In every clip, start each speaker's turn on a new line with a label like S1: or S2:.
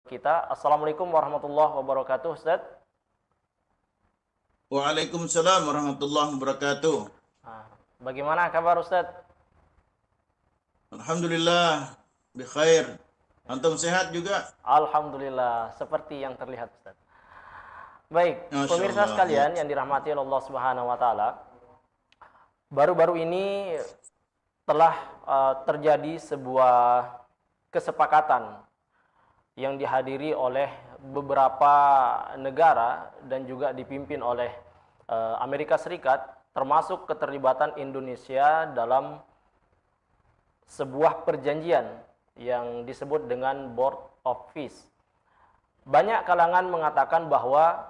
S1: kita. Assalamualaikum warahmatullahi wabarakatuh, Ustaz.
S2: Waalaikumsalam warahmatullahi wabarakatuh.
S1: Nah, bagaimana kabar Ustaz?
S2: Alhamdulillah, bikhair. Antum sehat juga?
S1: Alhamdulillah, seperti yang terlihat Ustaz. Baik,
S2: Masya
S1: pemirsa
S2: Allah, ya.
S1: sekalian yang dirahmati oleh Allah Subhanahu wa taala, baru-baru ini telah terjadi sebuah kesepakatan yang dihadiri oleh beberapa negara dan juga dipimpin oleh Amerika Serikat, termasuk keterlibatan Indonesia dalam sebuah perjanjian yang disebut dengan Board of Peace. Banyak kalangan mengatakan bahwa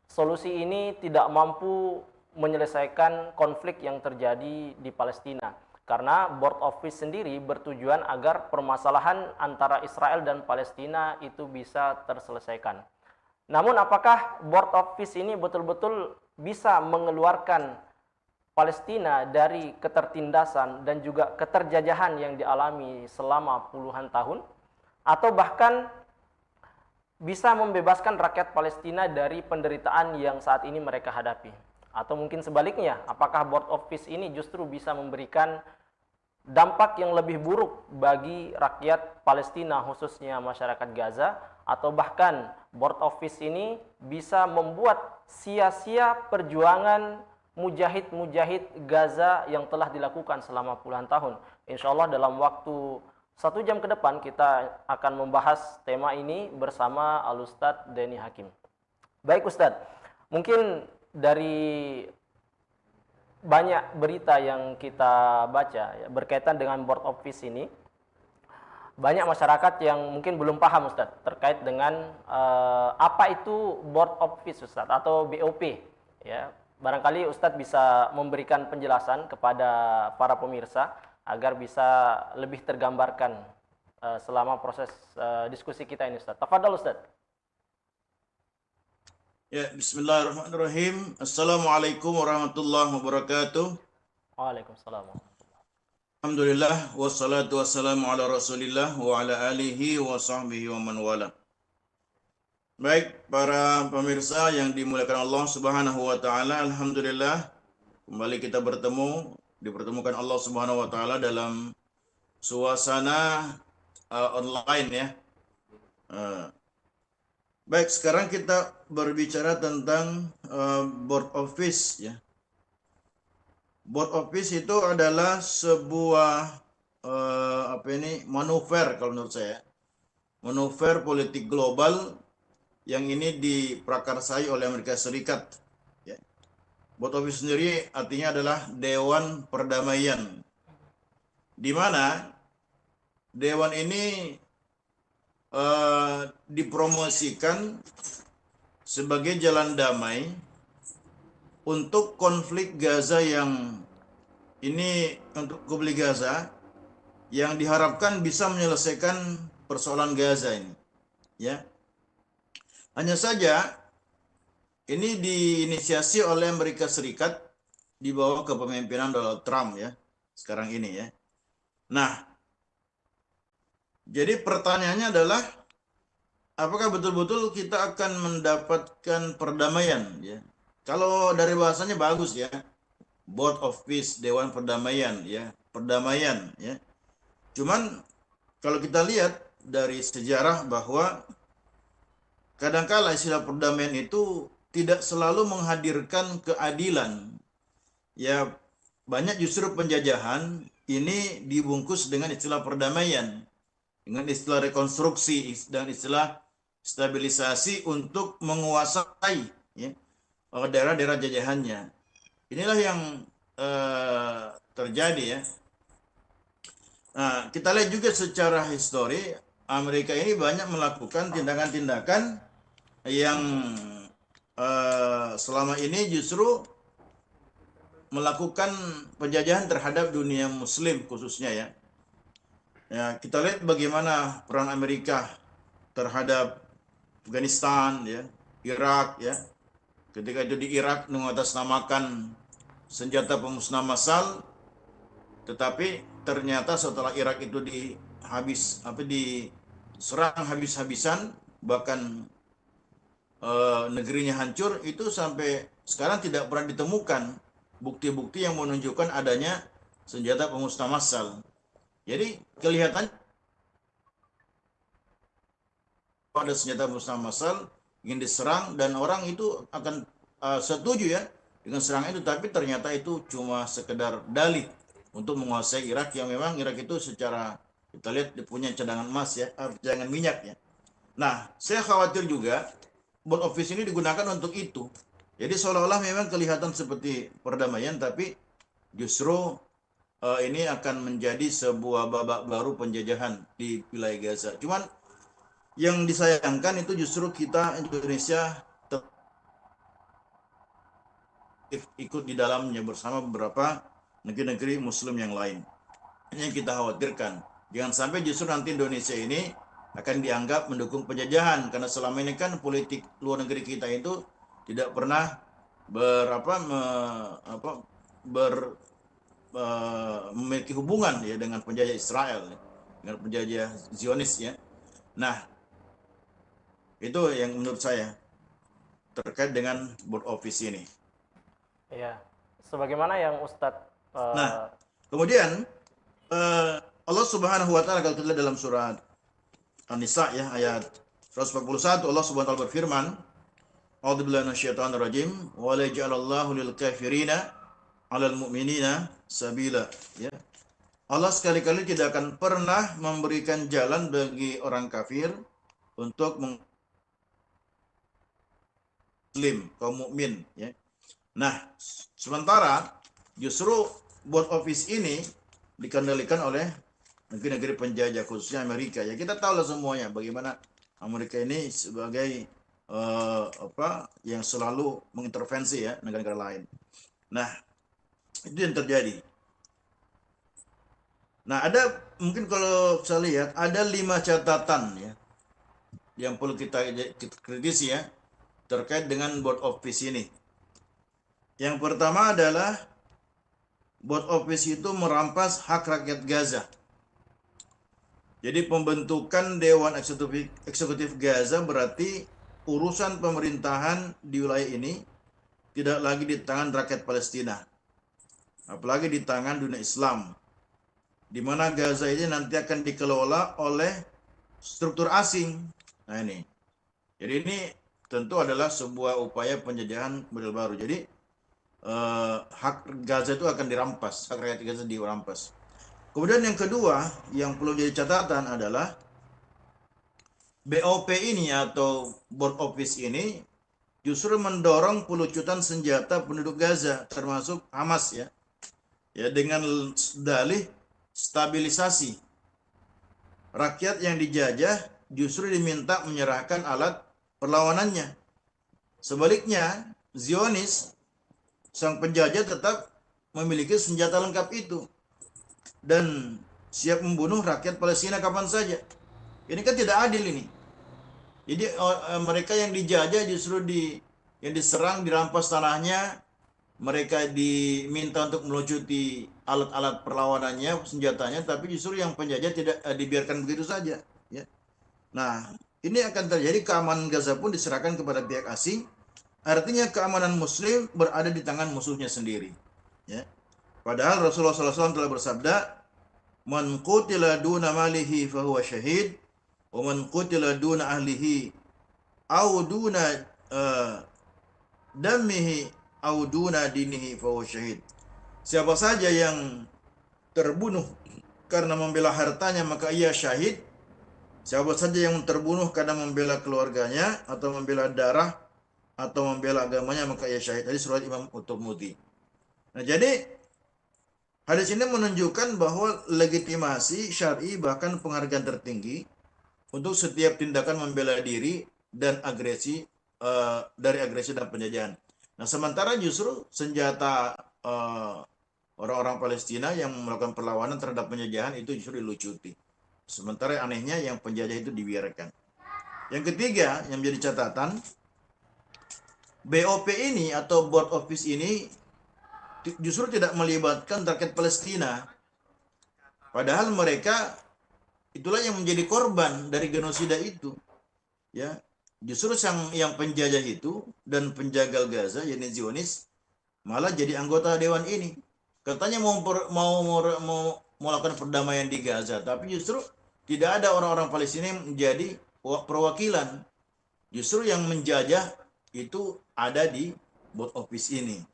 S1: solusi ini tidak mampu menyelesaikan konflik yang terjadi di Palestina. Karena Board of Peace sendiri bertujuan agar permasalahan antara Israel dan Palestina itu bisa terselesaikan. Namun apakah Board of Peace ini betul-betul bisa mengeluarkan Palestina dari ketertindasan dan juga keterjajahan yang dialami selama puluhan tahun? Atau bahkan bisa membebaskan rakyat Palestina dari penderitaan yang saat ini mereka hadapi? Atau mungkin sebaliknya, apakah Board of Peace ini justru bisa memberikan dampak yang lebih buruk bagi rakyat Palestina, khususnya masyarakat Gaza? Atau bahkan Board of Peace ini bisa membuat sia-sia perjuangan mujahid-mujahid Gaza yang telah dilakukan selama puluhan tahun? Insya Allah dalam waktu 1 jam ke depan kita akan membahas tema ini bersama Al-Ustadz Denny Hakim. Baik Ustadz, mungkin dari banyak berita yang kita baca ya, berkaitan dengan Board of Peace ini, banyak masyarakat yang mungkin belum paham Ustadz terkait dengan apa itu Board of Peace Ustadz atau BOP ya. Barangkali Ustadz bisa memberikan penjelasan kepada para pemirsa agar bisa lebih tergambarkan selama proses diskusi kita ini Ustadz. Tafadhal Ustadz.
S2: Ya, bismillahirrahmanirrahim. Assalamualaikum warahmatullahi wabarakatuh.
S1: Waalaikumsalam.
S2: Alhamdulillah, wassalatu wassalamu ala rasulillah wa ala alihi wa sahbihi wa man wala. Baik, para pemirsa yang dimuliakan Allah Subhanahu wa taala, alhamdulillah kembali kita dipertemukan Allah Subhanahu wa taala dalam suasana online ya. Baik, sekarang kita berbicara tentang Board of Peace ya. Board of Peace itu adalah sebuah manuver kalau menurut saya. Manuver politik global yang ini diprakarsai oleh Amerika Serikat. Ya. Board of Peace sendiri artinya adalah Dewan Perdamaian. Di mana Dewan ini dipromosikan sebagai jalan damai untuk konflik Gaza yang ini, untuk konflik Gaza yang diharapkan bisa menyelesaikan persoalan Gaza ini. Ya. Hanya saja ini diinisiasi oleh Amerika Serikat di bawah kepemimpinan Donald Trump ya sekarang ini ya. Nah, jadi pertanyaannya adalah apakah betul-betul kita akan mendapatkan perdamaian ya? Kalau dari bahasanya bagus ya. Board of Peace, Dewan Perdamaian ya, perdamaian ya. Cuman kalau kita lihat dari sejarah bahwa kadangkala istilah perdamaian itu tidak selalu menghadirkan keadilan. Ya, banyak justru penjajahan ini dibungkus dengan istilah perdamaian, dengan istilah rekonstruksi dan istilah stabilisasi untuk menguasai ya, daerah-daerah jajahannya. Inilah yang terjadi ya. Nah, kita lihat juga secara histori Amerika ini banyak melakukan tindakan-tindakan yang selama ini justru melakukan penjajahan terhadap dunia Muslim khususnya ya. Ya, kita lihat bagaimana peran Amerika terhadap Afghanistan ya, Irak ya. Ketika itu di Irak mengatasnamakan senjata pemusnah massal, tetapi ternyata setelah Irak itu serang habis-habisan, bahkan negerinya hancur, itu sampai sekarang tidak pernah ditemukan bukti-bukti yang menunjukkan adanya senjata pemusnah massal. Jadi kelihatan ada senjata pemusnah massal ingin diserang dan orang itu akan setuju ya dengan serangan itu, tapi ternyata itu cuma sekedar dalih untuk menguasai Irak, yang memang Irak itu secara kita lihat punya cadangan emas ya, cadangan minyak ya. Nah, saya khawatir juga board office ini digunakan untuk itu. Jadi seolah-olah memang kelihatan seperti perdamaian, tapi justru ini akan menjadi sebuah babak baru penjajahan di wilayah Gaza. Cuman yang disayangkan itu justru kita Indonesia ikut di dalamnya bersama beberapa negeri-negeri Muslim yang lain. Ini yang kita khawatirkan. Jangan sampai justru nanti Indonesia ini akan dianggap mendukung penjajahan, karena selama ini kan politik luar negeri kita itu tidak pernah memiliki hubungan ya dengan penjajah Israel, dengan penjajah Zionis ya. Nah, itu yang menurut saya terkait dengan board office ini.
S1: Ya, sebagaimana yang Ustadz
S2: Nah, kemudian Allah Subhanahu wa taala kalau kita lihat dalam surat An-Nisa ya ayat 141, Allah Subhanahu wa taala berfirman, A'udzubillahi minasyaitonir rajim, wa la ja'alallahu lil kafirina 'alal mu'minina sabila ya. Allah sekali-kali tidak akan pernah memberikan jalan bagi orang kafir untuk muslim, kaum mukmin ya. Nah, sementara justru board office ini dikendalikan oleh negeri-negeri penjajah, khususnya Amerika. Ya kita tahu lah semuanya bagaimana Amerika ini sebagai yang selalu mengintervensi ya negara-negara lain. Nah, itu yang terjadi. Nah, ada mungkin kalau saya lihat ada 5 catatan ya yang perlu kita kritisi ya terkait dengan board office ini. Yang pertama adalah board office itu merampas hak rakyat Gaza. Jadi pembentukan Dewan Eksekutif Gaza berarti urusan pemerintahan di wilayah ini tidak lagi di tangan rakyat Palestina, apalagi di tangan dunia Islam, di mana Gaza ini nanti akan dikelola oleh struktur asing. Nah ini, jadi ini tentu adalah sebuah upaya penjajahan model baru. Jadi hak Gaza itu akan dirampas, hak rakyat Gaza dirampas. Kemudian yang kedua yang perlu jadi catatan adalah BOP ini atau board office ini justru mendorong pelucutan senjata penduduk Gaza termasuk Hamas ya. Ya dengan dalih stabilisasi. Rakyat yang dijajah justru diminta menyerahkan alat perlawanannya. Sebaliknya, Zionis sang penjajah tetap memiliki senjata lengkap itu dan siap membunuh rakyat Palestina kapan saja. Ini kan tidak adil ini. Jadi mereka yang dijajah justru yang diserang, dirampas tanahnya, mereka diminta untuk melucuti alat-alat perlawanannya, senjatanya, tapi justru yang penjajah tidak dibiarkan begitu saja. Ya. Nah, ini akan terjadi, keamanan Gaza pun diserahkan kepada pihak asing. Artinya keamanan Muslim berada di tangan musuhnya sendiri. Ya. Padahal Rasulullah SAW telah bersabda, "Man qutila duna malihi fahuwa syahid, wa man qutila duna ahlihi au duna damihi au duna dinihi fahuwa syahid." Siapa saja yang terbunuh karena membela hartanya maka ia syahid. Siapa saja yang terbunuh karena membela keluarganya atau membela darah atau membela agamanya maka ia syahid. Hadis riwayat Imam At-Tirmidzi. Nah, jadi hadis ini menunjukkan bahwa legitimasi syar'i bahkan penghargaan tertinggi untuk setiap tindakan membela diri dan agresi dari agresi dan penjajahan. Nah, sementara justru senjata orang-orang Palestina yang melakukan perlawanan terhadap penjajahan itu justru dilucuti. Sementara anehnya yang penjajah itu dibiarkan. Yang ketiga yang menjadi catatan, BOP ini atau board office ini justru tidak melibatkan rakyat Palestina. Padahal mereka itulah yang menjadi korban dari genosida itu, ya. Justru yang penjajah itu dan penjagal Gaza, yakni Zionis, malah jadi anggota dewan ini. Katanya mau melakukan perdamaian di Gaza, tapi justru tidak ada orang-orang Palestina yang menjadi perwakilan. Justru yang menjajah itu ada di board office ini.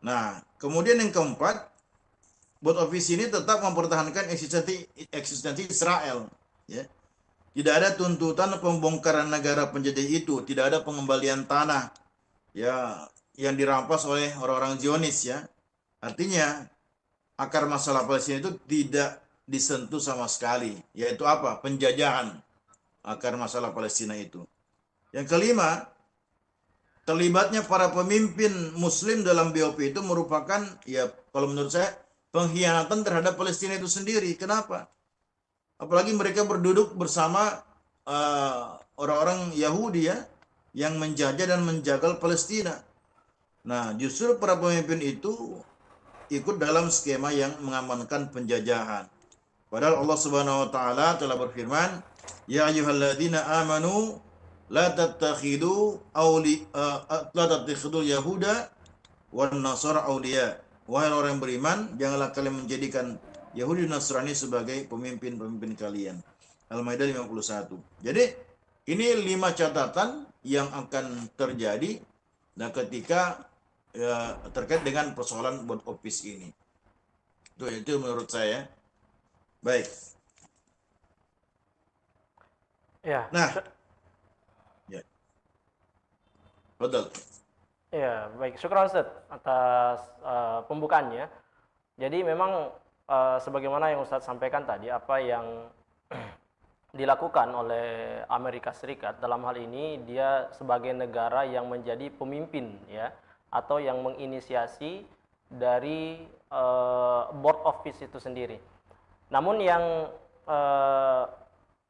S2: Nah, kemudian yang keempat, board office ini tetap mempertahankan eksistensi Israel. Ya. Tidak ada tuntutan pembongkaran negara penjajah itu, tidak ada pengembalian tanah ya yang dirampas oleh orang-orang Zionis ya. Artinya akar masalah Palestina itu tidak disentuh sama sekali, yaitu apa? Penjajahan akar masalah Palestina itu. Yang kelima, terlibatnya para pemimpin Muslim dalam BOP itu merupakan, ya kalau menurut saya, pengkhianatan terhadap Palestina itu sendiri. Kenapa? Apalagi mereka berduduk bersama orang-orang Yahudi ya, yang menjajah dan menjagal Palestina. Nah, justru para pemimpin itu ikut dalam skema yang mengamankan penjajahan. Padahal Allah Subhanahu wa taala telah berfirman, "Ya ayyuhalladzina amanu la tattakhidu la tattakhidul yahuda wan nasara auliya." Wahai orang yang beriman, janganlah kalian menjadikan Yahudi dan Nasrani sebagai pemimpin-pemimpin kalian. Al-Maidah 51. Jadi, ini 5 catatan yang akan terjadi nah ketika terkait dengan persoalan board office ini. Itu menurut saya. Baik.
S1: Ya,
S2: Nah, ya, betul.
S1: ya, baik. Syukran Ustaz atas pembukaannya. Jadi memang sebagaimana yang Ustaz sampaikan tadi, apa yang dilakukan oleh Amerika Serikat dalam hal ini, dia sebagai negara yang menjadi pemimpin ya, atau yang menginisiasi dari board office itu sendiri. Namun yang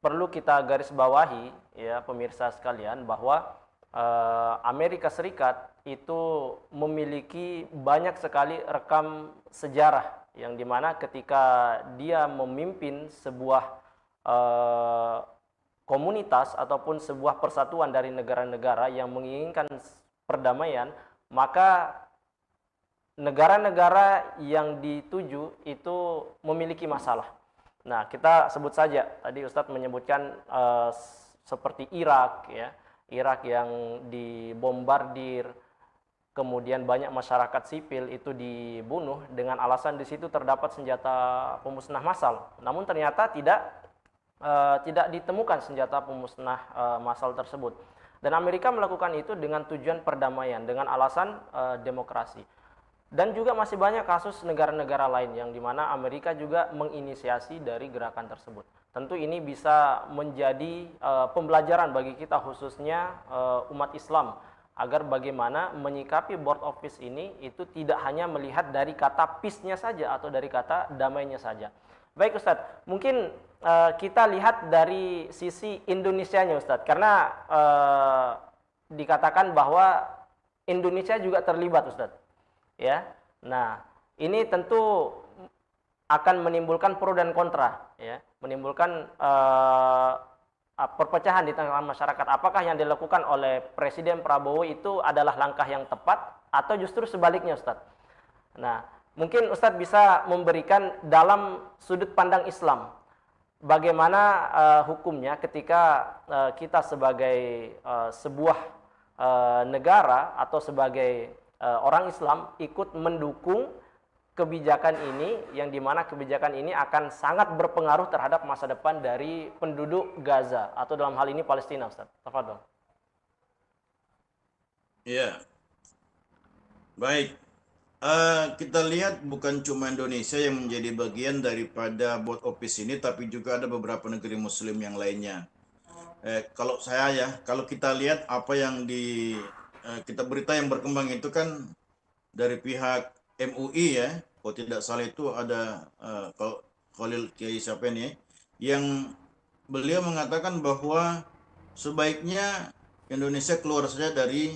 S1: perlu kita garis bawahi ya pemirsa sekalian, bahwa Amerika Serikat itu memiliki banyak sekali rekam sejarah yang dimana ketika dia memimpin sebuah komunitas ataupun sebuah persatuan dari negara-negara yang menginginkan perdamaian, maka negara-negara yang dituju itu memiliki masalah. Nah, kita sebut saja tadi Ustadz menyebutkan seperti Irak ya, Irak yang dibombardir, kemudian banyak masyarakat sipil itu dibunuh dengan alasan di situ terdapat senjata pemusnah massal. Namun ternyata tidak ditemukan senjata pemusnah massal tersebut. Dan Amerika melakukan itu dengan tujuan perdamaian, dengan alasan demokrasi. Dan juga masih banyak kasus negara-negara lain yang dimana Amerika juga menginisiasi dari gerakan tersebut. Tentu ini bisa menjadi pembelajaran bagi kita, khususnya umat Islam, agar bagaimana menyikapi board office ini itu tidak hanya melihat dari kata peace-nya saja atau dari kata damainya saja. Baik Ustadz, mungkin kita lihat dari sisi Indonesianya Ustadz, karena dikatakan bahwa Indonesia juga terlibat Ustadz. Ya, nah ini tentu akan menimbulkan pro dan kontra, ya, menimbulkan perpecahan di tengah masyarakat. Apakah yang dilakukan oleh Presiden Prabowo itu adalah langkah yang tepat atau justru sebaliknya, Ustadz? Nah, mungkin Ustadz bisa memberikan dalam sudut pandang Islam, bagaimana hukumnya ketika kita sebagai sebuah negara atau sebagai orang Islam ikut mendukung kebijakan ini, yang dimana kebijakan ini akan sangat berpengaruh terhadap masa depan dari penduduk Gaza atau dalam hal ini Palestina, Ustaz. Tafadhol.
S2: Ya, baik. Kita lihat bukan cuma Indonesia yang menjadi bagian daripada board office ini, tapi juga ada beberapa negeri Muslim yang lainnya. Kalau kita lihat apa yang kita berita yang berkembang itu kan dari pihak MUI ya, kalau tidak salah itu ada Khalil Kiai siapa ini, yang beliau mengatakan bahwa sebaiknya Indonesia keluar saja dari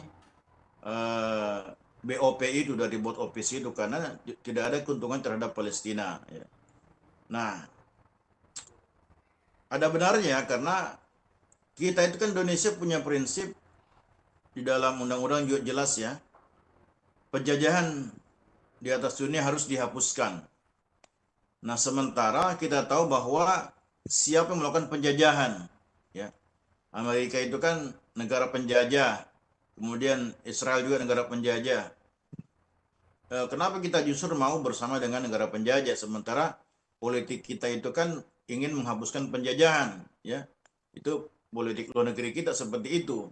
S2: BOP itu, dari board office itu, karena tidak ada keuntungan terhadap Palestina. Ya. Nah, ada benarnya karena kita itu kan Indonesia punya prinsip di dalam undang-undang juga jelas ya, penjajahan di atas dunia harus dihapuskan. Nah, sementara kita tahu bahwa siapa yang melakukan penjajahan, ya, Amerika itu kan negara penjajah, kemudian Israel juga negara penjajah. Kenapa kita justru mau bersama dengan negara penjajah, sementara politik kita itu kan ingin menghapuskan penjajahan, ya, itu politik luar negeri kita seperti itu,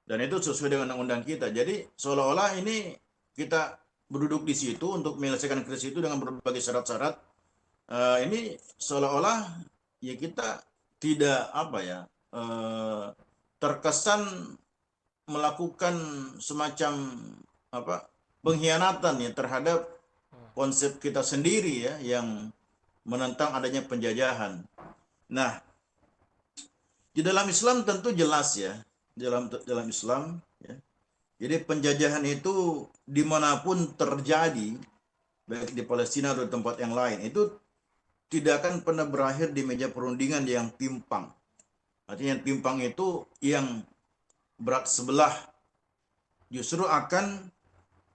S2: dan itu sesuai dengan undang-undang kita. Jadi seolah-olah ini kita berduduk di situ untuk menyelesaikan krisis itu dengan berbagai syarat-syarat. Ini seolah-olah ya kita tidak apa ya, terkesan melakukan semacam apa, pengkhianatan ya terhadap konsep kita sendiri ya yang menentang adanya penjajahan. Nah, di dalam Islam tentu jelas ya, dalam Islam ya. Jadi penjajahan itu dimanapun terjadi, baik di Palestina atau di tempat yang lain, itu tidak akan pernah berakhir di meja perundingan yang timpang. Artinya yang timpang itu yang berat sebelah justru akan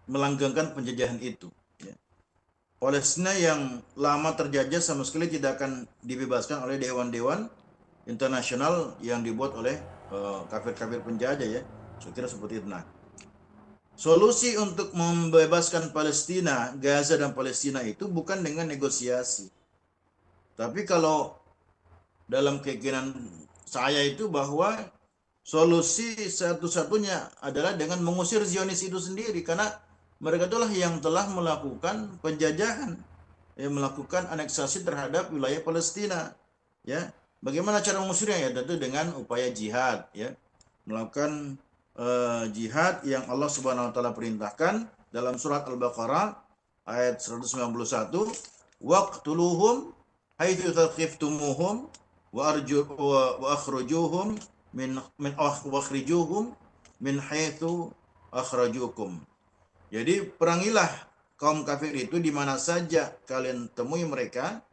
S2: melanggengkan penjajahan itu. Ya. Palestina yang lama terjajah sama sekali tidak akan dibebaskan oleh dewan-dewan internasional yang dibuat oleh kafir-kafir penjajah ya. Saya kira seperti itu. Nah, solusi untuk membebaskan Palestina, Gaza dan Palestina itu bukan dengan negosiasi. Tapi kalau dalam keyakinan saya itu bahwa solusi satu-satunya adalah dengan mengusir Zionis itu sendiri, karena mereka itulah yang telah melakukan penjajahan, yang melakukan aneksasi terhadap wilayah Palestina. Ya, bagaimana cara mengusirnya? Ya tentu dengan upaya jihad, ya, melakukan jihad yang Allah Subhanahu wa taala perintahkan dalam surat Al-Baqarah ayat 191, waqtuluhum haitsu thaqiftumuhum wa akhrijuhum min akhrijuhum min haitsu akhrajukum. Jadi perangilah kaum kafir itu di mana saja kalian temui mereka,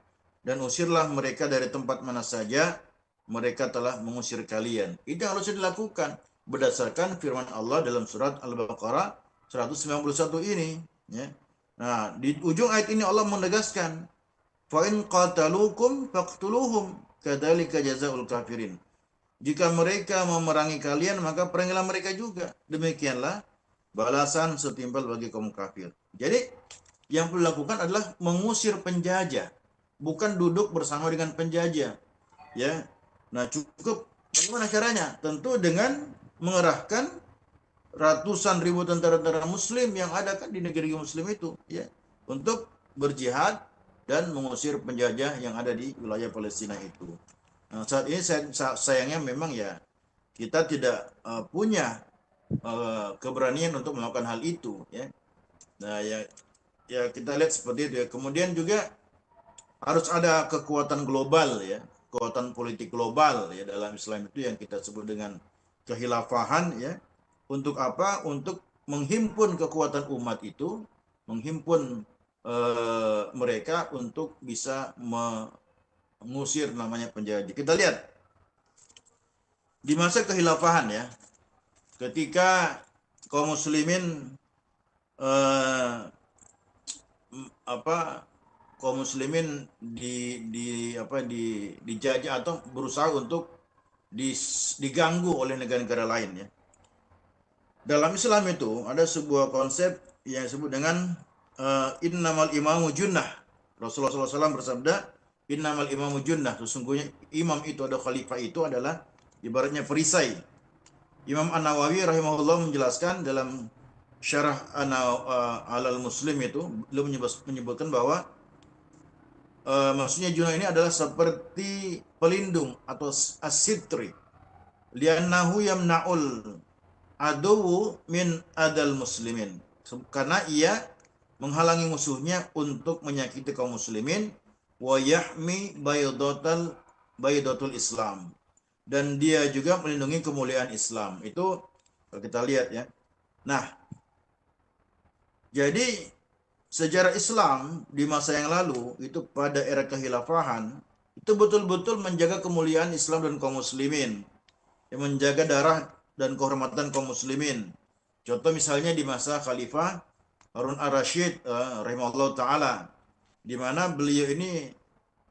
S2: dan usirlah mereka dari tempat mana saja mereka telah mengusir kalian. Itu yang harus dilakukan berdasarkan firman Allah dalam surat Al-Baqarah 191 ini. Ya. Nah, di ujung ayat ini Allah menegaskan, fa in qataluukum faqtuluhum kadzalika jazaa'ul kafirin. Jika mereka memerangi kalian, maka perangilah mereka juga. Demikianlah balasan setimpal bagi kaum kafir. Jadi yang perlu dilakukan adalah mengusir penjajah, bukan duduk bersama dengan penjajah. Ya, nah cukup. Bagaimana caranya? Tentu dengan mengerahkan ratusan ribu tentara-tentara Muslim yang ada kan di negeri Muslim itu, ya, untuk berjihad dan mengusir penjajah yang ada di wilayah Palestina itu. Nah, saat ini sayangnya memang ya kita tidak punya keberanian untuk melakukan hal itu, ya. Nah, ya kita lihat seperti itu ya. Kemudian juga harus ada kekuatan global ya, kekuatan politik global ya dalam Islam itu yang kita sebut dengan kehilafahan ya. Untuk apa? Untuk menghimpun kekuatan umat itu, menghimpun mereka untuk bisa mengusir namanya penjajah. Kita lihat di masa kehilafahan ya, ketika kaum muslimin kaum muslimin dijajah atau berusaha untuk diganggu oleh negara-negara lain ya. Dalam Islam itu ada sebuah konsep yang disebut dengan innamal imamu junnah. Rasulullah SAW bersabda, innamal imamu junnah. Sesungguhnya imam itu, ada khalifah itu adalah ibaratnya perisai. Imam An-Nawawi rahimahullah menjelaskan dalam syarah alal muslim itu, beliau menyebutkan bahwa maksudnya junnah ini adalah seperti pelindung atau as-sitri. Li'annahu yamna'ul aduwu min adal muslimin, karena ia menghalangi musuhnya untuk menyakiti kaum muslimin, wa yahmi baydatul Islam, dan dia juga melindungi kemuliaan Islam. Itu kalau kita lihat ya. Nah, jadi sejarah Islam di masa yang lalu itu pada era kehilafahan itu betul-betul menjaga kemuliaan Islam dan kaum muslimin, yang menjaga darah dan kehormatan kaum muslimin. Contoh misalnya di masa Khalifah Harun ar-Rasyid rahimahullah taala, di mana beliau ini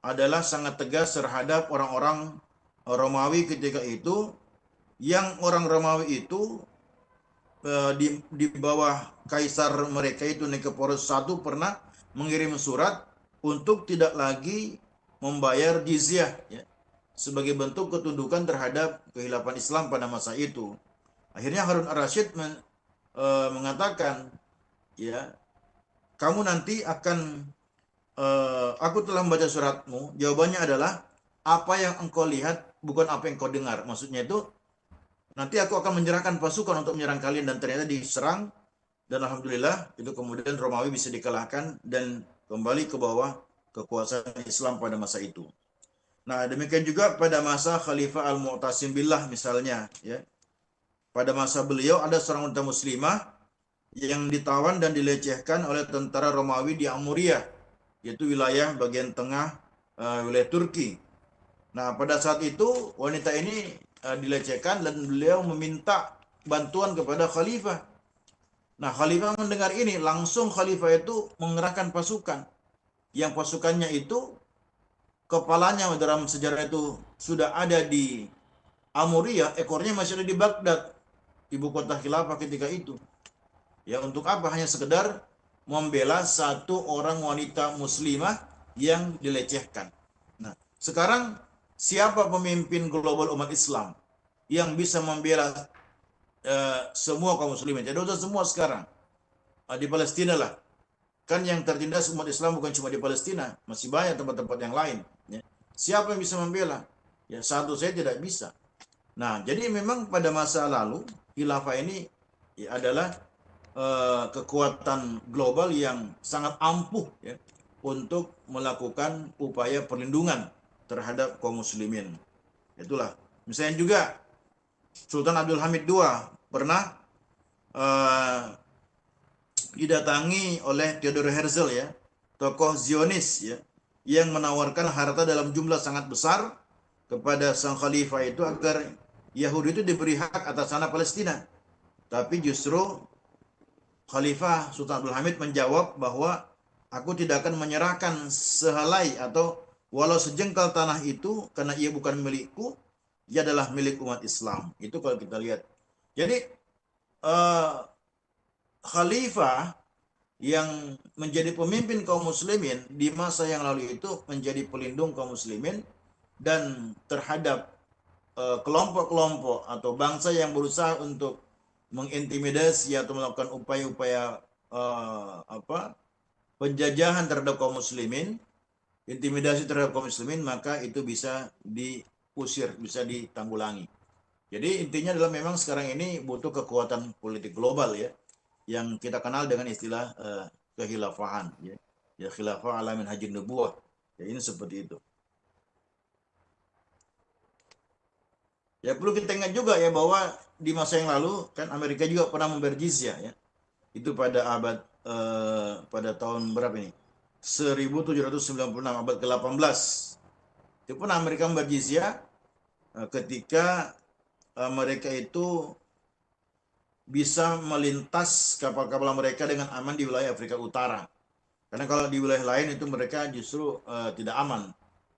S2: adalah sangat tegas terhadap orang-orang Romawi ketika itu, yang orang Romawi itu di bawah kaisar mereka itu Nikephorus I pernah mengirim surat untuk tidak lagi membayar jizyah, ya, sebagai bentuk ketundukan terhadap kekhilafan Islam pada masa itu. Akhirnya Harun ar-Rasyid mengatakan, ya, kamu nanti akan aku telah membaca suratmu. Jawabannya adalah apa yang engkau lihat bukan apa yang kau dengar. Maksudnya itu nanti aku akan menyerahkan pasukan untuk menyerang kalian, dan ternyata diserang, dan alhamdulillah itu kemudian Romawi bisa dikalahkan dan kembali ke bawah kekuasaan Islam pada masa itu. Nah, demikian juga pada masa Khalifah Al-Mu'tasim Billah misalnya, ya. Pada masa beliau ada seorang wanita muslimah yang ditawan dan dilecehkan oleh tentara Romawi di Amuriyah, yaitu wilayah bagian tengah wilayah Turki. Nah, pada saat itu wanita ini dilecehkan dan beliau meminta bantuan kepada khalifah. Nah, khalifah mendengar ini, langsung khalifah itu mengerahkan pasukan. Yang pasukannya itu kepalanya dalam sejarah itu sudah ada di Amuriyah, ekornya masih ada di Baghdad, ibu kota khilafah ketika itu. Ya, untuk apa? Hanya sekedar membela satu orang wanita muslimah yang dilecehkan. Nah, sekarang siapa pemimpin global umat Islam yang bisa membela semua kaum muslimin? Jadi udah semua sekarang di Palestina lah. Kan yang tertindas umat Islam bukan cuma di Palestina, masih banyak tempat-tempat yang lain. Ya. Siapa yang bisa membela? Ya, satu saya tidak bisa. Nah, jadi memang pada masa lalu khilafah ini ya, adalah kekuatan global yang sangat ampuh, ya, untuk melakukan upaya perlindungan terhadap kaum muslimin. Itulah. Misalnya juga Sultan Abdul Hamid II pernah didatangi oleh Theodor Herzl, ya, tokoh Zionis, ya, yang menawarkan harta dalam jumlah sangat besar kepada sang khalifah itu agar Yahudi itu diberi hak atas tanah Palestina. Tapi justru Khalifah Sultan Abdul Hamid menjawab bahwa aku tidak akan menyerahkan sehelai atau walau sejengkal tanah itu karena ia bukan milikku, ia adalah milik umat Islam. Itu kalau kita lihat. Jadi Khalifah yang menjadi pemimpin kaum muslimin di masa yang lalu itu menjadi pelindung kaum muslimin dan terhadap kelompok-kelompok atau bangsa yang berusaha untuk mengintimidasi atau melakukan upaya-upaya penjajahan terhadap kaum muslimin, intimidasi terhadap kaum muslimin, maka itu bisa diusir, bisa ditanggulangi. Jadi intinya adalah memang sekarang ini butuh kekuatan politik global, ya, yang kita kenal dengan istilah kehilafahan, ya. Ya, khilafah ala minhajin nubuwah. Ya, ini seperti itu. Ya, perlu kita ingat juga, ya, bahwa di masa yang lalu kan Amerika juga pernah membayar jizyah, ya. Itu pada pada tahun berapa ini? 1796, abad ke-18. Itu pun Amerika membayar jizyah ketika mereka itu bisa melintas kapal-kapal mereka dengan aman di wilayah Afrika Utara. Karena kalau di wilayah lain itu mereka justru tidak aman.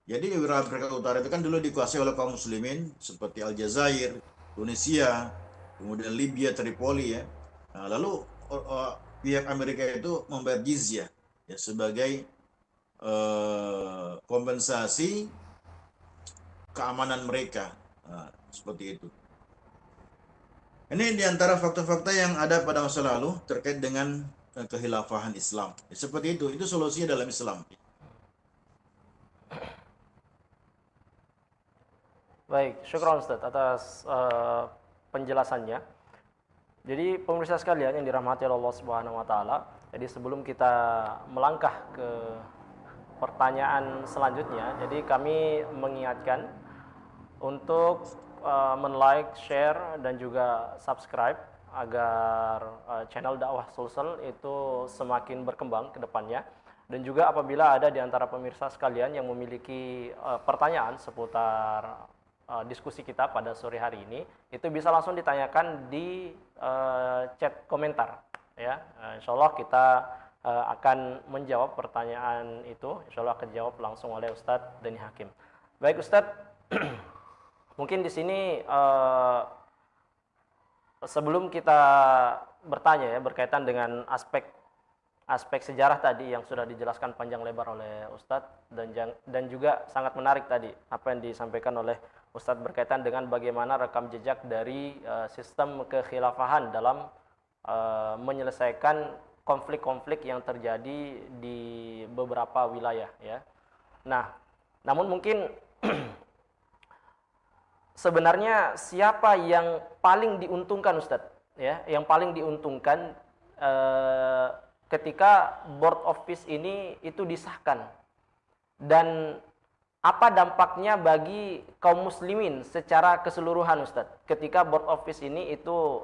S2: Jadi wilayah Afrika Utara itu kan dulu dikuasai oleh kaum muslimin seperti Aljazair, Tunisia, kemudian Libya, Tripoli, ya. Nah, lalu pihak Amerika itu membayar jizyah, ya, sebagai kompensasi keamanan mereka. Nah, seperti itu. Ini diantara fakta-fakta yang ada pada masa lalu terkait dengan kehilafahan Islam. Ya, seperti itu solusinya dalam Islam.
S1: Baik, syukran Ustaz atas penjelasannya. Jadi pemirsa sekalian yang dirahmati Allah Subhanahu wa taala, jadi sebelum kita melangkah ke pertanyaan selanjutnya, jadi kami mengingatkan untuk men-like, share dan juga subscribe agar channel dakwah Sulsel itu semakin berkembang ke depannya Dan juga apabila ada di antara pemirsa sekalian yang memiliki pertanyaan seputar diskusi kita pada sore hari ini, itu bisa langsung ditanyakan di chat komentar. Ya, insya Allah kita akan menjawab pertanyaan itu. Insya Allah akan dijawab langsung oleh Ustadz Dani Hakim. Baik Ustadz, mungkin di sini sebelum kita bertanya ya berkaitan dengan aspek sejarah tadi yang sudah dijelaskan panjang lebar oleh Ustadz, dan juga sangat menarik tadi apa yang disampaikan oleh Ustadz berkaitan dengan bagaimana rekam jejak dari sistem kekhilafahan dalam menyelesaikan konflik-konflik yang terjadi di beberapa wilayah ya. Nah, namun mungkin sebenarnya siapa yang paling diuntungkan Ustadz ya, yang paling diuntungkan ketika Board of Peace ini itu disahkan, dan apa dampaknya bagi kaum muslimin secara keseluruhan Ustadz ketika Board of Peace ini itu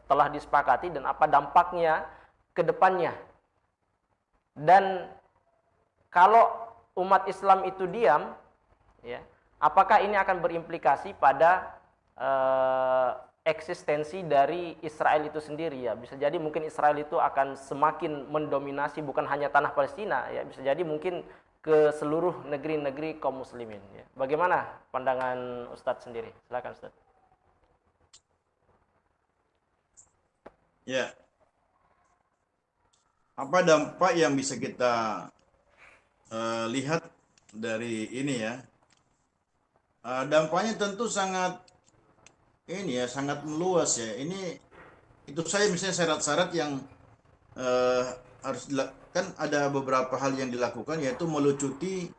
S1: telah disepakati, dan apa dampaknya ke depannya, dan kalau umat Islam itu diam ya, apakah ini akan berimplikasi pada eksistensi dari Israel itu sendiri ya. Bisa jadi mungkin Israel itu akan semakin mendominasi bukan hanya tanah Palestina ya, bisa jadi mungkin ke seluruh negeri-negeri kaum muslimin ya. Bagaimana pandangan Ustadz sendiri? Silakan Ustadz.
S2: Ya, apa dampak yang bisa kita lihat dari ini ya? Dampaknya tentu sangat ini ya, sangat meluas ya. Itu saya misalnya syarat-syarat yang harus kan ada beberapa hal yang dilakukan, yaitu melucuti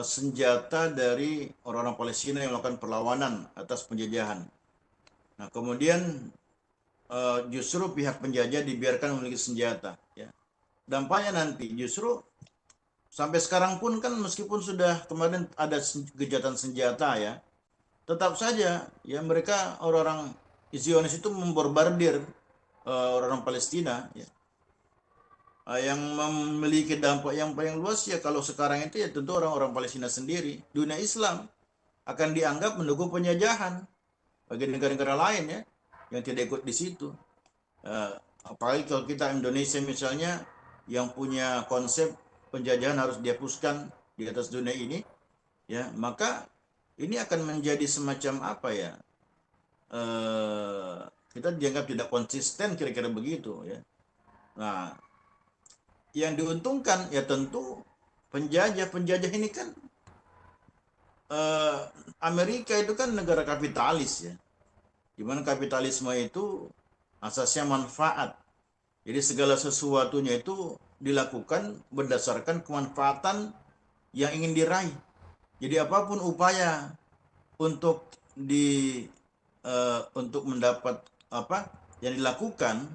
S2: senjata dari orang-orang Palestina yang melakukan perlawanan atas penjajahan. Nah, kemudian justru pihak penjajah dibiarkan memiliki senjata ya. Dampaknya nanti justru sampai sekarang pun kan, meskipun sudah kemarin ada gencatan senjata ya, tetap saja ya mereka orang-orang Zionis itu membombardir orang-orang Palestina ya. Yang memiliki dampak yang paling luas ya kalau sekarang itu ya tentu orang-orang Palestina sendiri. Dunia Islam akan dianggap mendukung penjajahan bagi negara-negara lain ya yang tidak ikut di situ. Apalagi kalau kita Indonesia misalnya yang punya konsep penjajahan harus dihapuskan di atas dunia ini ya, maka ini akan menjadi semacam apa ya, kita dianggap tidak konsisten kira-kira begitu ya. Nah, yang diuntungkan ya tentu penjajah ini kan, Amerika itu kan negara kapitalis ya, dimana kapitalisme itu asasnya manfaat. Jadi segala sesuatunya itu dilakukan berdasarkan kemanfaatan yang ingin diraih. Jadi apapun upaya untuk untuk mendapat apa yang dilakukan,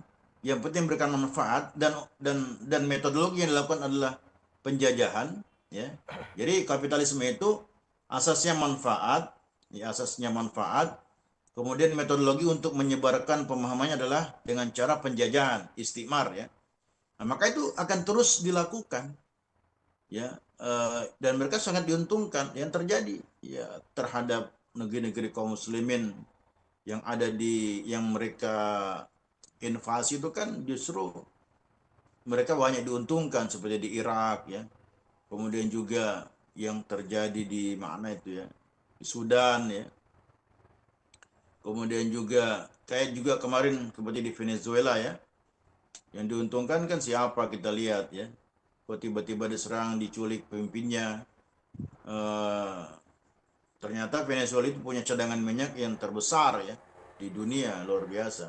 S2: yang penting memberikan manfaat, dan metodologi yang dilakukan adalah penjajahan ya. Jadi kapitalisme itu asasnya manfaat ya, asasnya manfaat. Kemudian metodologi untuk menyebarkan pemahamannya adalah dengan cara penjajahan, istikmar ya. Nah, maka itu akan terus dilakukan ya, dan mereka sangat diuntungkan yang terjadi ya terhadap negeri-negeri kaum muslimin yang ada yang mereka invasi itu kan, justru mereka banyak diuntungkan seperti di Irak ya. Kemudian juga yang terjadi di mana itu ya, di Sudan ya. Kemudian juga kayak juga kemarin seperti di Venezuela ya. Yang diuntungkan kan siapa, kita lihat ya. Kok tiba-tiba diserang, diculik pemimpinnya. Ternyata Venezuela itu punya cadangan minyak yang terbesar ya di dunia, luar biasa.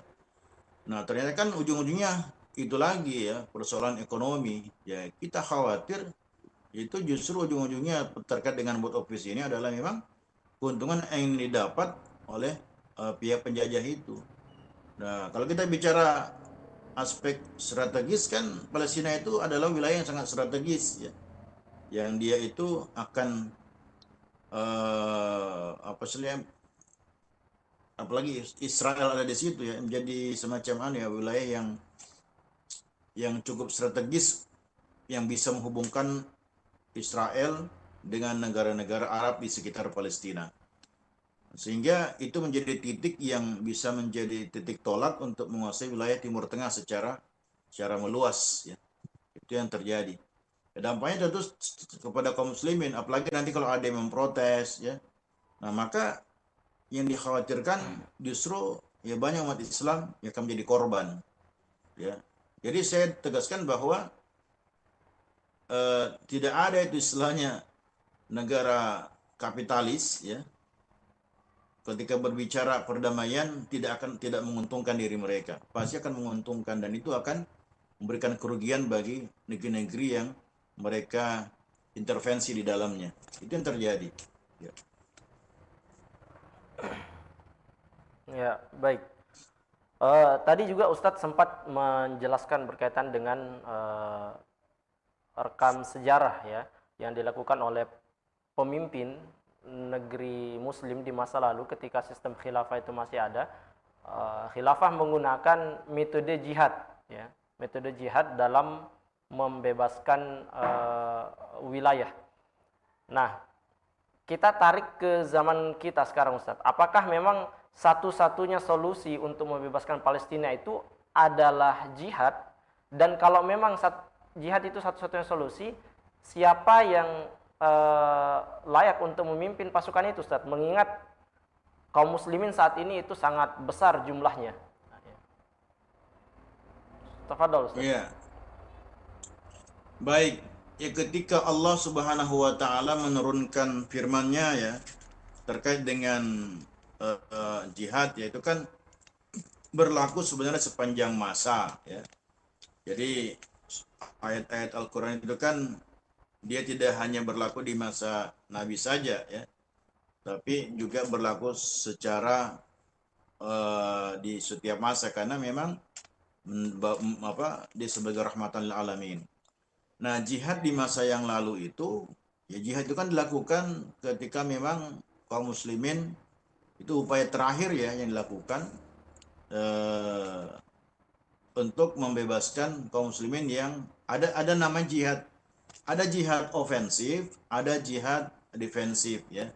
S2: Nah, ternyata kan ujung-ujungnya itu lagi ya, persoalan ekonomi. Ya, kita khawatir itu justru ujung-ujungnya terkait dengan Board of Peace ini adalah memang keuntungan yang didapat oleh pihak penjajah itu. Nah, kalau kita bicara aspek strategis kan, Palestina itu adalah wilayah yang sangat strategis ya, yang dia itu akan apa istilahnya, apalagi Israel ada di situ ya, menjadi semacam ya wilayah yang cukup strategis yang bisa menghubungkan Israel dengan negara-negara Arab di sekitar Palestina. Sehingga itu menjadi titik yang bisa menjadi titik tolak untuk menguasai wilayah Timur Tengah secara meluas, ya. Itu yang terjadi. Dampaknya tentu kepada kaum muslimin, apalagi nanti kalau ada yang memprotes, ya. Nah, maka yang dikhawatirkan justru ya banyak umat Islam yang akan menjadi korban, ya. Jadi saya tegaskan bahwa tidak ada itu istilahnya negara kapitalis, ya, ketika berbicara perdamaian tidak menguntungkan diri mereka, pasti akan menguntungkan, dan itu akan memberikan kerugian bagi negeri-negeri yang mereka intervensi di dalamnya. Itu yang terjadi, ya.
S1: Ya, baik. Tadi juga Ustadz sempat menjelaskan berkaitan dengan rekam sejarah ya yang dilakukan oleh pemimpin negeri Muslim di masa lalu ketika sistem khilafah itu masih ada. Khilafah menggunakan metode jihad, ya, metode jihad dalam membebaskan wilayah. Nah, kita tarik ke zaman kita sekarang, Ustadz. Apakah memang satu-satunya solusi untuk membebaskan Palestina itu adalah jihad? Dan kalau memang jihad itu satu-satunya solusi, siapa yang layak untuk memimpin pasukan itu, Ustadz? Mengingat kaum muslimin saat ini itu sangat besar jumlahnya. Tafadhol, Ustadz.
S2: Iya, baik. Ya, ketika Allah Subhanahu wa taala menurunkan firman-Nya, ya, terkait dengan jihad, yaitu kan berlaku sebenarnya sepanjang masa, ya. Jadi ayat-ayat Al-Qur'an itu kan dia tidak hanya berlaku di masa Nabi saja, ya, tapi juga berlaku secara di setiap masa, karena memang dia sebagai rahmatan lil alamin. Nah, jihad di masa yang lalu itu, ya, jihad itu kan dilakukan ketika memang kaum muslimin itu upaya terakhir, ya, yang dilakukan untuk membebaskan kaum muslimin yang ada nama jihad. Ada jihad ofensif, ada jihad defensif, ya.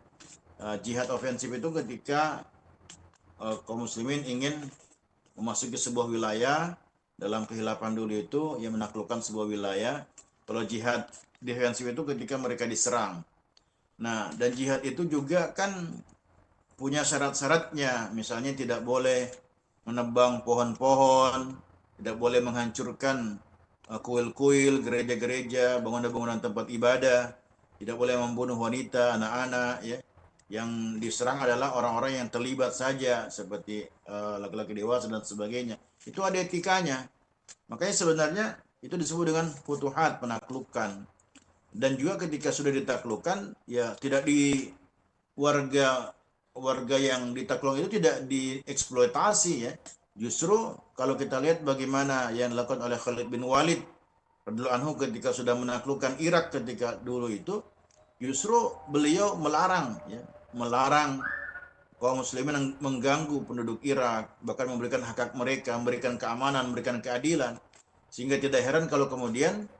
S2: Jihad ofensif itu ketika kaum muslimin ingin memasuki sebuah wilayah dalam kehilapan dulu itu, yang menaklukkan sebuah wilayah. Kalau jihad defensif itu ketika mereka diserang. Nah, dan jihad itu juga kan punya syarat-syaratnya. Misalnya tidak boleh menebang pohon-pohon, tidak boleh menghancurkan kuil-kuil, gereja-gereja, bangunan-bangunan tempat ibadah, tidak boleh membunuh wanita, anak-anak, ya. Yang diserang adalah orang-orang yang terlibat saja, seperti laki-laki dewasa dan sebagainya. Itu ada etikanya. Makanya sebenarnya itu disebut dengan futuhat, penaklukan. Dan juga ketika sudah ditaklukkan, ya, tidak di warga yang ditakluk itu tidak dieksploitasi, ya. Justru kalau kita lihat bagaimana yang dilakukan oleh Khalid bin Walid radhiyallahu anhu ketika sudah menaklukkan Irak ketika dulu itu, justru beliau melarang, ya, melarang kaum muslimin yang mengganggu penduduk Irak, bahkan memberikan hak-hak mereka, memberikan keamanan, memberikan keadilan. Sehingga tidak heran kalau kemudian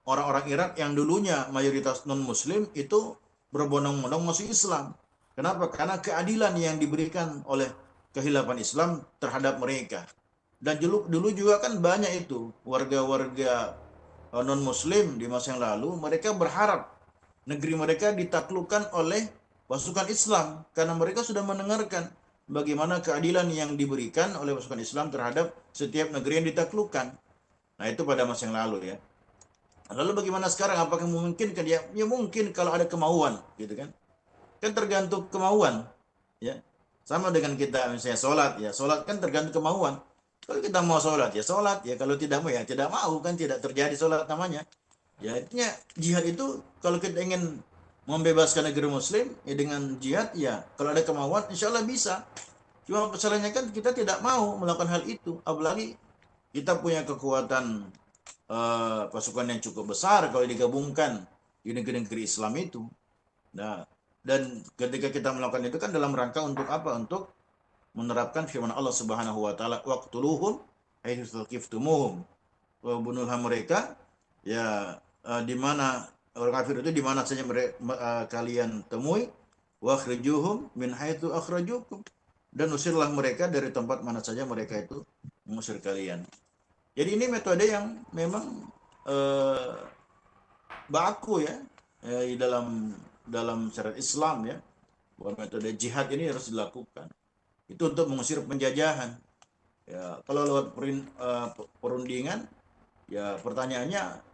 S2: orang-orang Irak yang dulunya mayoritas non-muslim itu berbondong-bondong masuk Islam. Kenapa? Karena keadilan yang diberikan oleh kehilapan Islam terhadap mereka. Dan dulu juga kan banyak itu warga-warga non-muslim di masa yang lalu, mereka berharap negeri mereka ditaklukkan oleh pasukan Islam, karena mereka sudah mendengarkan bagaimana keadilan yang diberikan oleh pasukan Islam terhadap setiap negeri yang ditaklukkan. Nah, itu pada masa yang lalu, ya. Lalu bagaimana sekarang? Apakah memungkinkan? Ya, ya mungkin kalau ada kemauan, gitu kan. Kan tergantung kemauan, ya. Sama dengan kita misalnya sholat, ya, sholat kan tergantung kemauan. Kalau kita mau sholat, ya sholat, ya, kalau tidak mau, ya tidak mau, kan tidak terjadi sholat namanya. Ya, artinya jihad itu kalau kita ingin membebaskan negeri muslim, ya dengan jihad, ya kalau ada kemauan insya Allah bisa. Cuma masalahnya kan kita tidak mau melakukan hal itu, apalagi kita punya kekuatan pasukan yang cukup besar kalau digabungkan di negeri-negeri Islam itu. Nah, dan ketika kita melakukan itu kan dalam rangka untuk apa? Untuk menerapkan firman Allah Subhanahu wa taala, waqtuluhum haitsu thaqiftumuhum. Bunuhlah mereka Ya, di mana orang kafir itu di mana saja kalian temui, wakhrijuhum min haitsu akhrajukum, dan usirlah mereka dari tempat mana saja mereka itu mengusir kalian. Jadi ini metode yang memang eh, baku ya, di dalam dalam syariat Islam ya, bahwa metode jihad ini harus dilakukan. Itu untuk mengusir penjajahan. Ya, kalau lewat perundingan, ya pertanyaannya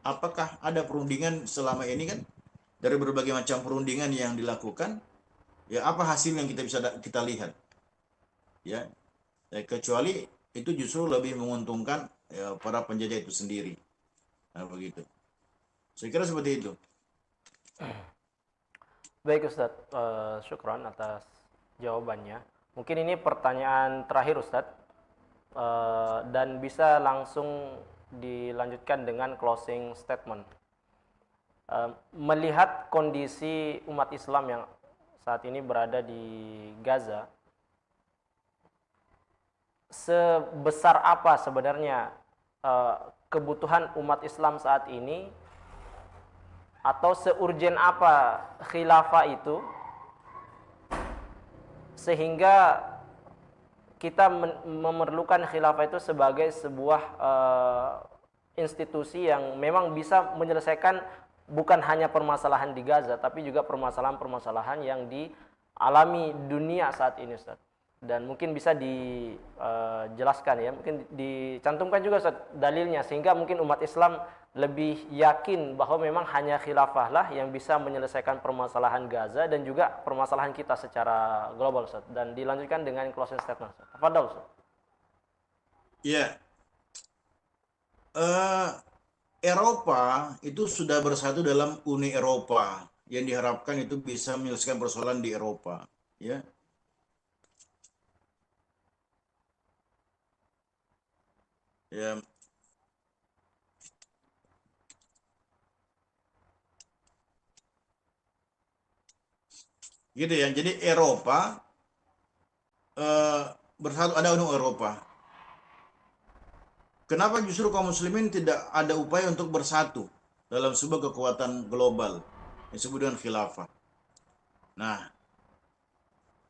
S2: apakah ada perundingan selama ini kan, dari berbagai macam perundingan yang dilakukan, ya apa hasil yang kita bisa kita lihat ya. Kecuali itu justru lebih menguntungkan ya, para penjajah itu sendiri. Nah, begitu. Saya kira seperti itu.
S1: Baik Ustadz, syukron atas jawabannya. Mungkin ini pertanyaan terakhir Ustadz, dan bisa langsung dilanjutkan dengan closing statement. Melihat kondisi umat Islam yang saat ini berada di Gaza, sebesar apa sebenarnya kebutuhan umat Islam saat ini, atau seurgen apa khilafah itu sehingga kita memerlukan khilafah itu sebagai sebuah institusi yang memang bisa menyelesaikan bukan hanya permasalahan di Gaza tapi juga permasalahan-permasalahan yang dialami dunia saat ini, Ustaz. Dan mungkin bisa dijelaskan ya, mungkin dicantumkan juga Ustaz dalilnya sehingga mungkin umat Islam lebih yakin bahwa memang hanya khilafah lah yang bisa menyelesaikan permasalahan Gaza dan juga permasalahan kita secara global, Ustaz. Dan dilanjutkan dengan closing statement, Ustaz. Tafadhol, Ustaz.
S2: Ya, Eropa itu sudah bersatu dalam Uni Eropa yang diharapkan itu bisa menyelesaikan persoalan di Eropa, ya. Ya, gitu ya. Jadi Eropa eh, bersatu, ada Uni Eropa. Kenapa justru kaum muslimin tidak ada upaya untuk bersatu dalam sebuah kekuatan global yang disebut dengan khilafah? Nah,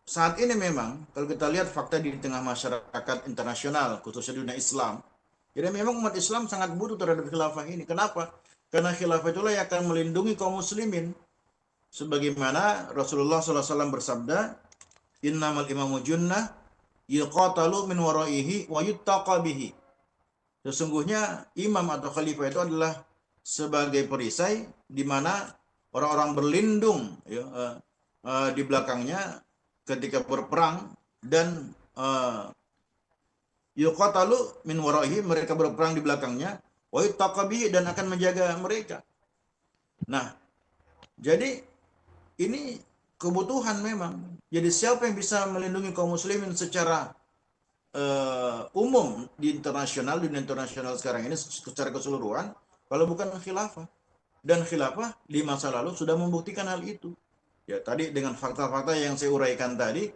S2: saat ini memang kalau kita lihat fakta di tengah masyarakat internasional, khususnya dunia Islam, jadi memang umat Islam sangat butuh terhadap khilafah ini. Kenapa? Karena khilafah itulah yang akan melindungi kaum muslimin. Sebagaimana Rasulullah SAW bersabda, innamal imamu junnah yuqatalu min waraihi wa yuttaqa bihi. Sesungguhnya imam atau khalifah itu adalah sebagai perisai di mana orang-orang berlindung ya, di belakangnya ketika berperang, dan yuqatalu min waraihi, mereka berperang di belakangnya, wa yuttaqabi, dan akan menjaga mereka. Nah, jadi ini kebutuhan memang. Jadi siapa yang bisa melindungi kaum muslimin secara umum di internasional, dunia internasional sekarang ini secara keseluruhan, kalau bukan khilafah? Dan khilafah di masa lalu sudah membuktikan hal itu. Ya, tadi dengan fakta-fakta yang saya uraikan tadi,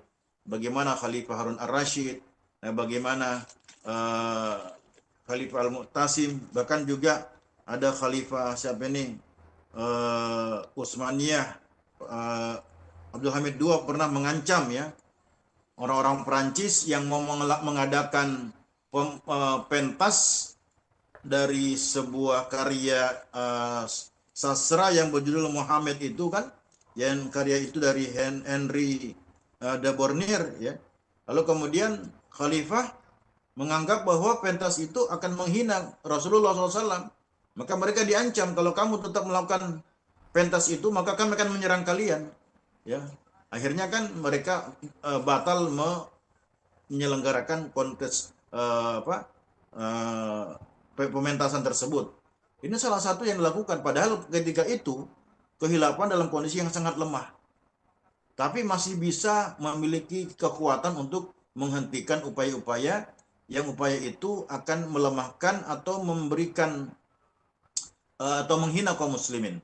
S2: bagaimana Khalifah Harun ar-Rasyid, bagaimana Khalifah Al-Mu'tasim, bahkan juga ada Khalifah siapa ini, Utsmaniyah, Abdul Hamid II pernah mengancam ya orang-orang Perancis yang mau mengadakan pentas dari sebuah karya sastra yang berjudul Muhammad itu kan, yang karya itu dari Henry de Bornier ya. Lalu kemudian Khalifah menganggap bahwa pentas itu akan menghina Rasulullah SAW. Maka mereka diancam, kalau kamu tetap melakukan pentas itu maka kami akan menyerang kalian. Ya, akhirnya kan mereka batal menyelenggarakan kontes pementasan tersebut. Ini salah satu yang dilakukan. Padahal ketika itu kehilafan dalam kondisi yang sangat lemah, tapi masih bisa memiliki kekuatan untuk menghentikan upaya-upaya yang upaya itu akan melemahkan atau memberikan atau menghina kaum muslimin.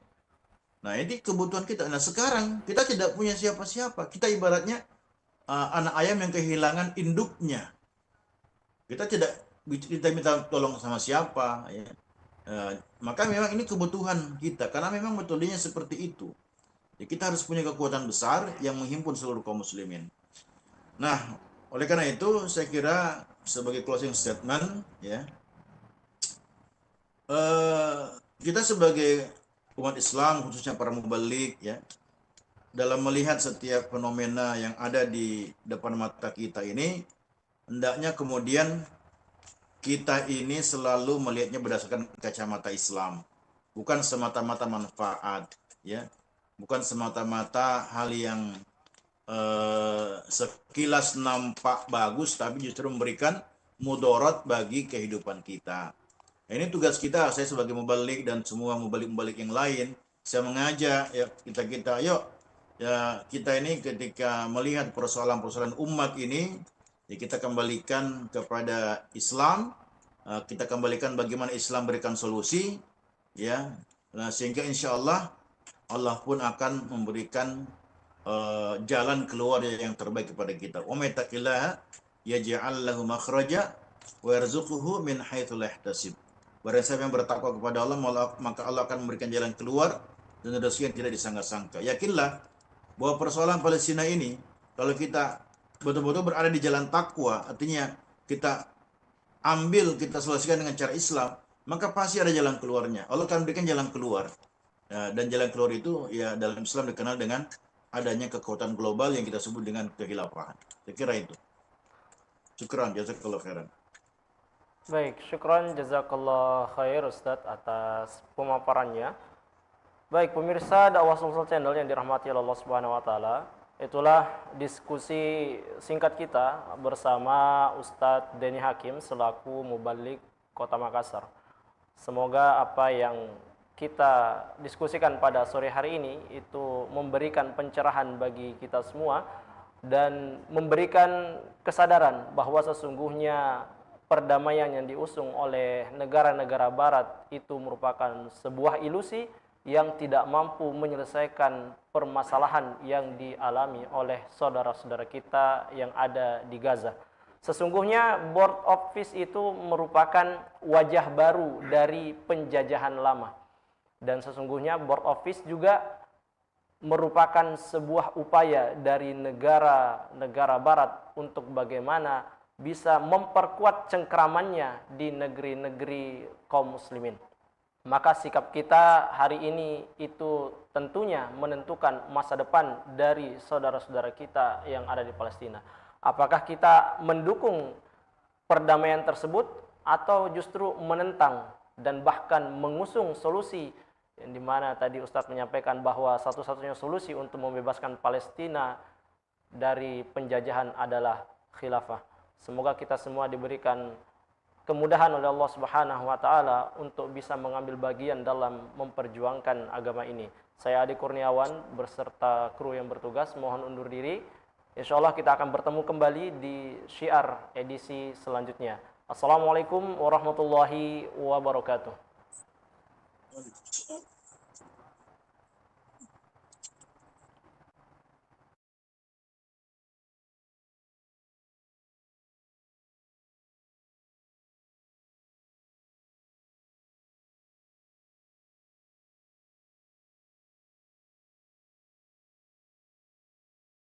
S2: Nah, ini kebutuhan kita. Nah, sekarang kita tidak punya siapa-siapa. Kita ibaratnya anak ayam yang kehilangan induknya. Kita tidak, kita minta tolong sama siapa ya. Maka memang ini kebutuhan kita karena memang metodenya seperti itu. Ya, kita harus punya kekuatan besar yang menghimpun seluruh kaum muslimin. Nah, oleh karena itu saya kira sebagai closing statement ya, eh, kita sebagai umat Islam khususnya para mubalik ya, dalam melihat setiap fenomena yang ada di depan mata kita ini, hendaknya kemudian kita ini selalu melihatnya berdasarkan kacamata Islam, bukan semata-mata manfaat, ya, bukan semata-mata hal yang sekilas nampak bagus, tapi justru memberikan mudarat bagi kehidupan kita. Nah, ini tugas kita, saya sebagai mubalik dan semua mubalik-mubalik yang lain, saya mengajak ya kita, yuk ya kita ini ketika melihat persoalan-persoalan umat ini, ya kita kembalikan kepada Islam, kita kembalikan bagaimana Islam berikan solusi, ya, nah, sehingga insya Allah Allah pun akan memberikan jalan keluar yang terbaik kepada kita. Wa may yattaqillaha yaj'al lahu makhraja wa yarzuquhu min haitsu la yahtasib. Barang siapa yang bertakwa kepada Allah, maka Allah akan memberikan jalan keluar dan rezeki yang tidak disangka-sangka. Yakinlah bahwa persoalan Palestina ini, kalau kita betul-betul berada di jalan takwa, artinya kita kita selesaikan dengan cara Islam, maka pasti ada jalan keluarnya. Allah akan berikan jalan keluar. Dan jalan keluar itu ya dalam Islam dikenal dengan adanya kekuatan global yang kita sebut dengan kehilafahan. Saya kira itu. Syukran, jazakallahu khairan.
S1: Baik, syukran jazakallah khair Ustadz atas pemaparannya. Baik, pemirsa dakwah Sulsel Channel yang dirahmati Allah Subhanahu wa taala, itulah diskusi singkat kita bersama Ustadz Denny Hakim selaku Mubalik Kota Makassar. Semoga apa yang kita diskusikan pada sore hari ini itu memberikan pencerahan bagi kita semua dan memberikan kesadaran bahwa sesungguhnya perdamaian yang diusung oleh negara-negara barat itu merupakan sebuah ilusi yang tidak mampu menyelesaikan permasalahan yang dialami oleh saudara-saudara kita yang ada di Gaza. Sesungguhnya Board of Peace itu merupakan wajah baru dari penjajahan lama. Dan sesungguhnya Board of Peace juga merupakan sebuah upaya dari negara-negara barat untuk bagaimana bisa memperkuat cengkramannya di negeri-negeri kaum muslimin. Maka sikap kita hari ini itu tentunya menentukan masa depan dari saudara-saudara kita yang ada di Palestina. Apakah kita mendukung perdamaian tersebut atau justru menentang dan bahkan mengusung solusi yang dimana tadi Ustadz menyampaikan bahwa satu-satunya solusi untuk membebaskan Palestina dari penjajahan adalah khilafah. Semoga kita semua diberikan kemudahan oleh Allah Subhanahu wa taala untuk bisa mengambil bagian dalam memperjuangkan agama ini. Saya Adi Kurniawan beserta kru yang bertugas mohon undur diri. Insyaallah kita akan bertemu kembali di Syiar edisi selanjutnya. Assalamualaikum warahmatullahi wabarakatuh.